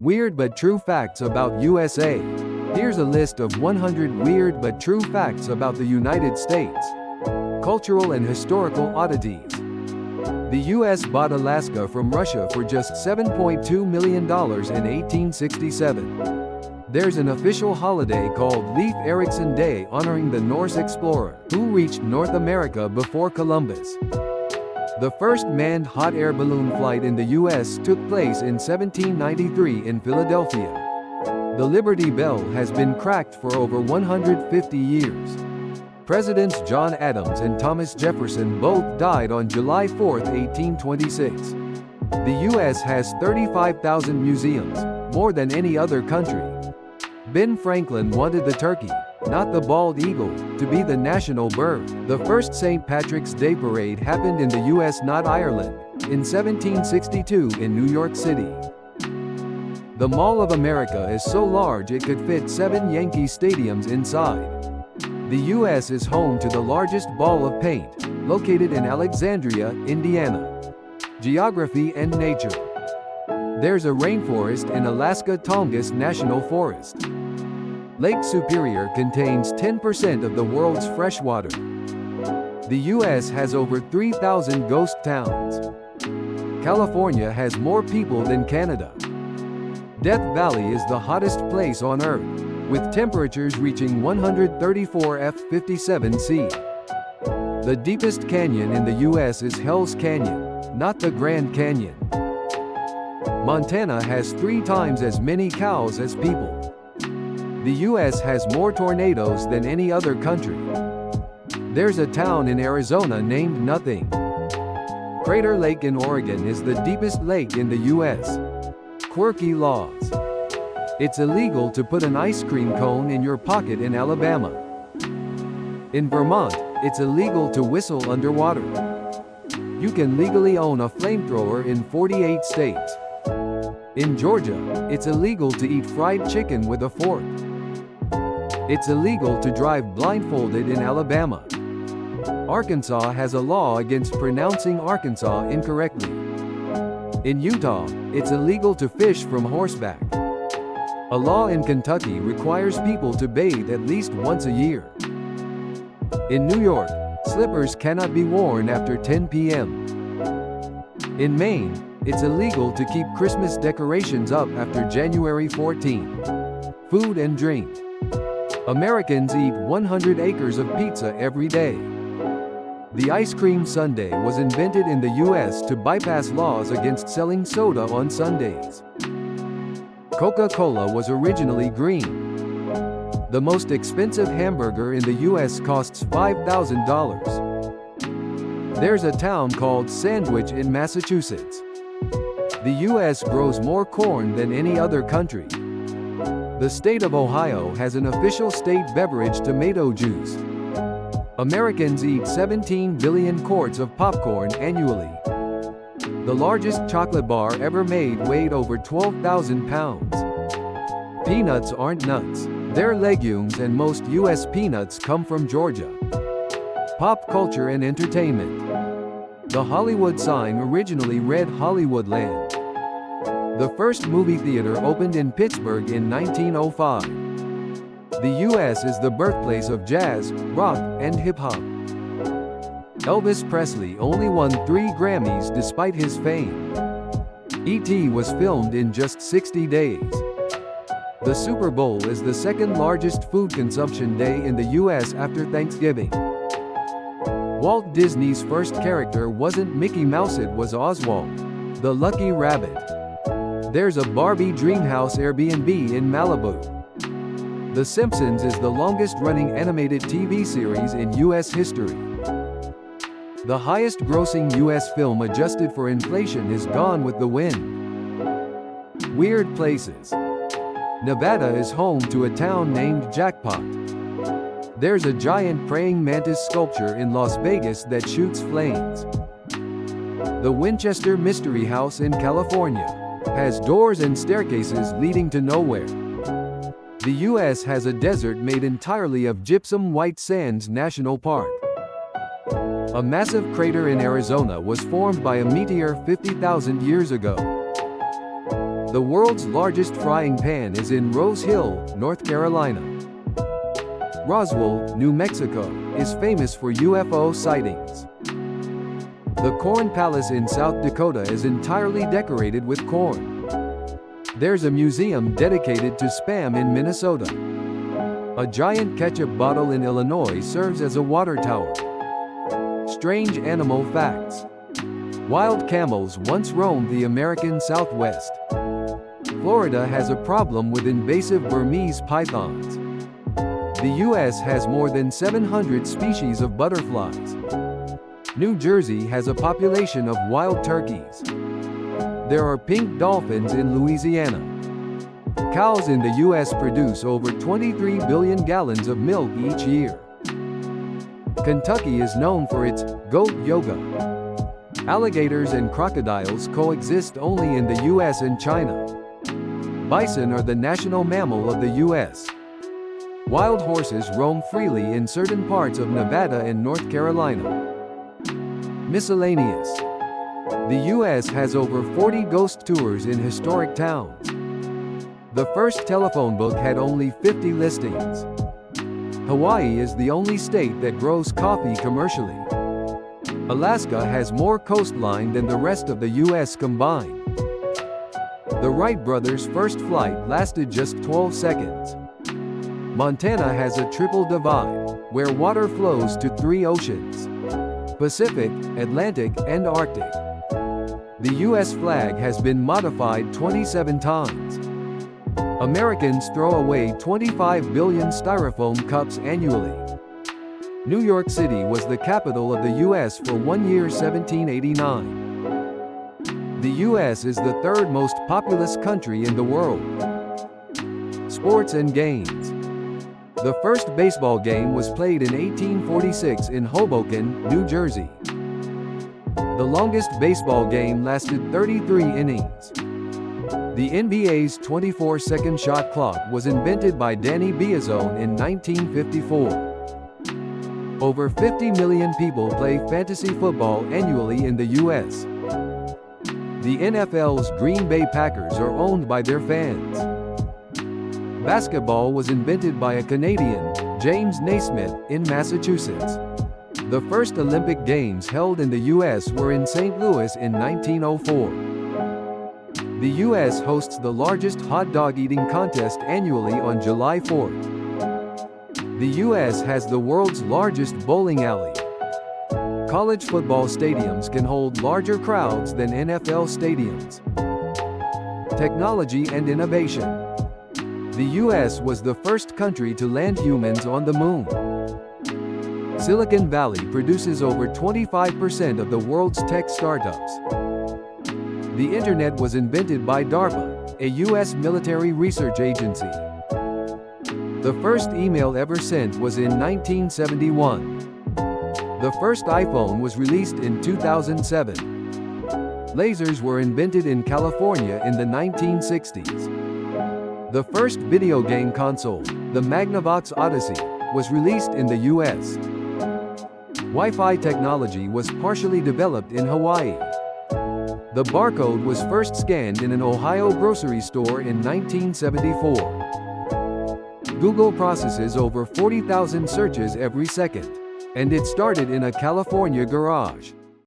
Weird but true facts about USA. Here's a list of 100 weird but true facts about the United States. Cultural and historical oddities. The U.S. bought Alaska from Russia for just $7.2 million in 1867. There's an official holiday called Leif Erikson Day honoring the Norse explorer, who reached North America before Columbus. The first manned hot air balloon flight in the U.S. took place in 1793 in Philadelphia. The Liberty Bell has been cracked for over 150 years. Presidents John Adams and Thomas Jefferson both died on July 4, 1826. The U.S. has 35,000 museums, more than any other country. Ben Franklin wanted the turkey, not the bald eagle, to be the national bird. The first St. Patrick's Day parade happened in the U.S., not Ireland, in 1762 in New York City. The Mall of America is so large it could fit 7 Yankee stadiums inside. The U.S. is home to the largest ball of paint, located in Alexandria, Indiana. Geography and nature. There's a rainforest in Alaska Tongass National Forest. Lake Superior contains 10% of the world's fresh water. The U.S. has over 3,000 ghost towns. California has more people than Canada. Death Valley is the hottest place on Earth, with temperatures reaching 134 F57 C. The deepest canyon in the U.S. is Hell's Canyon, not the Grand Canyon. Montana has 3 times as many cows as people. The U.S. has more tornadoes than any other country. There's a town in Arizona named Nothing. Crater Lake in Oregon is the deepest lake in the U.S. Quirky laws. It's illegal to put an ice cream cone in your pocket in Alabama. In Vermont, it's illegal to whistle underwater. You can legally own a flamethrower in 48 states. In Georgia, it's illegal to eat fried chicken with a fork. It's illegal to drive blindfolded in Alabama. Arkansas has a law against pronouncing Arkansas incorrectly. In Utah, it's illegal to fish from horseback. A law in Kentucky requires people to bathe at least once a year. In New York, slippers cannot be worn after 10 p.m. In Maine, it's illegal to keep Christmas decorations up after January 14. Food and drink. Americans eat 100 acres of pizza every day. The ice cream sundae was invented in the U.S. to bypass laws against selling soda on Sundays. Coca-Cola was originally green. The most expensive hamburger in the U.S. costs $5,000. There's a town called Sandwich in Massachusetts. The U.S. grows more corn than any other country. The state of Ohio has an official state beverage, tomato juice. Americans eat 17 billion quarts of popcorn annually. The largest chocolate bar ever made weighed over 12,000 pounds. Peanuts aren't nuts. They're legumes, and most U.S. peanuts come from Georgia. Pop culture and entertainment. The Hollywood sign originally read Hollywoodland. The first movie theater opened in Pittsburgh in 1905. The U.S. is the birthplace of jazz, rock, and hip-hop. Elvis Presley only won 3 Grammys despite his fame. E.T. was filmed in just 60 days. The Super Bowl is the second largest food consumption day in the U.S. after Thanksgiving. Walt Disney's first character wasn't Mickey Mouse, it was Oswald, the Lucky Rabbit. There's a Barbie Dreamhouse Airbnb in Malibu. The Simpsons is the longest-running animated TV series in U.S. history. The highest-grossing U.S. film adjusted for inflation is Gone with the Wind. Weird places. Nevada is home to a town named Jackpot. There's a giant praying mantis sculpture in Las Vegas that shoots flames. The Winchester Mystery House in California has doors and staircases leading to nowhere. The U.S. has a desert made entirely of gypsum white sands national park. A massive crater in Arizona was formed by a meteor 50,000 years ago. The world's largest frying pan is in Rose Hill, North Carolina. Roswell, New Mexico, is famous for UFO sightings. The Corn Palace in South Dakota is entirely decorated with corn. There's a museum dedicated to Spam in Minnesota. A giant ketchup bottle in Illinois serves as a water tower. Strange animal facts. Wild camels once roamed the American Southwest. Florida has a problem with invasive Burmese pythons. The U.S. has more than 700 species of butterflies. New Jersey has a population of wild turkeys. There are pink dolphins in Louisiana. Cows in the U.S. produce over 23 billion gallons of milk each year. Kentucky is known for its goat yoga. Alligators and crocodiles coexist only in the U.S. and China. Bison are the national mammal of the U.S. Wild horses roam freely in certain parts of Nevada and North Carolina. Miscellaneous. The U.S. has over 40 ghost tours in historic towns. The first telephone book had only 50 listings. Hawaii is the only state that grows coffee commercially. Alaska has more coastline than the rest of the U.S. combined. The Wright brothers' first flight lasted just 12 seconds. Montana has a triple divide, where water flows to 3 oceans: Pacific, Atlantic, and Arctic. The U.S. flag has been modified 27 times. Americans throw away 25 billion styrofoam cups annually. New York City was the capital of the U.S. for 1 year 1789. The U.S. is the third most populous country in the world. Sports and games. The first baseball game was played in 1846 in Hoboken, New Jersey. The longest baseball game lasted 33 innings. The NBA's 24-second shot clock was invented by Danny Biazone in 1954. Over 50 million people play fantasy football annually in the U.S. The NFL's Green Bay Packers are owned by their fans. Basketball was invented by a Canadian, James Naismith, in Massachusetts. The first Olympic Games held in the U.S. were in St. Louis in 1904. The U.S. hosts the largest hot dog eating contest annually on July 4th. The U.S. has the world's largest bowling alley. College football stadiums can hold larger crowds than NFL stadiums. Technology and innovation. The U.S. was the first country to land humans on the moon. Silicon Valley produces over 25% of the world's tech startups. The Internet was invented by DARPA, a U.S. military research agency. The first email ever sent was in 1971. The first iPhone was released in 2007. Lasers were invented in California in the 1960s. The first video game console, the Magnavox Odyssey, was released in the U.S. Wi-Fi technology was partially developed in Hawaii. The barcode was first scanned in an Ohio grocery store in 1974. Google processes over 40,000 searches every second, and it started in a California garage.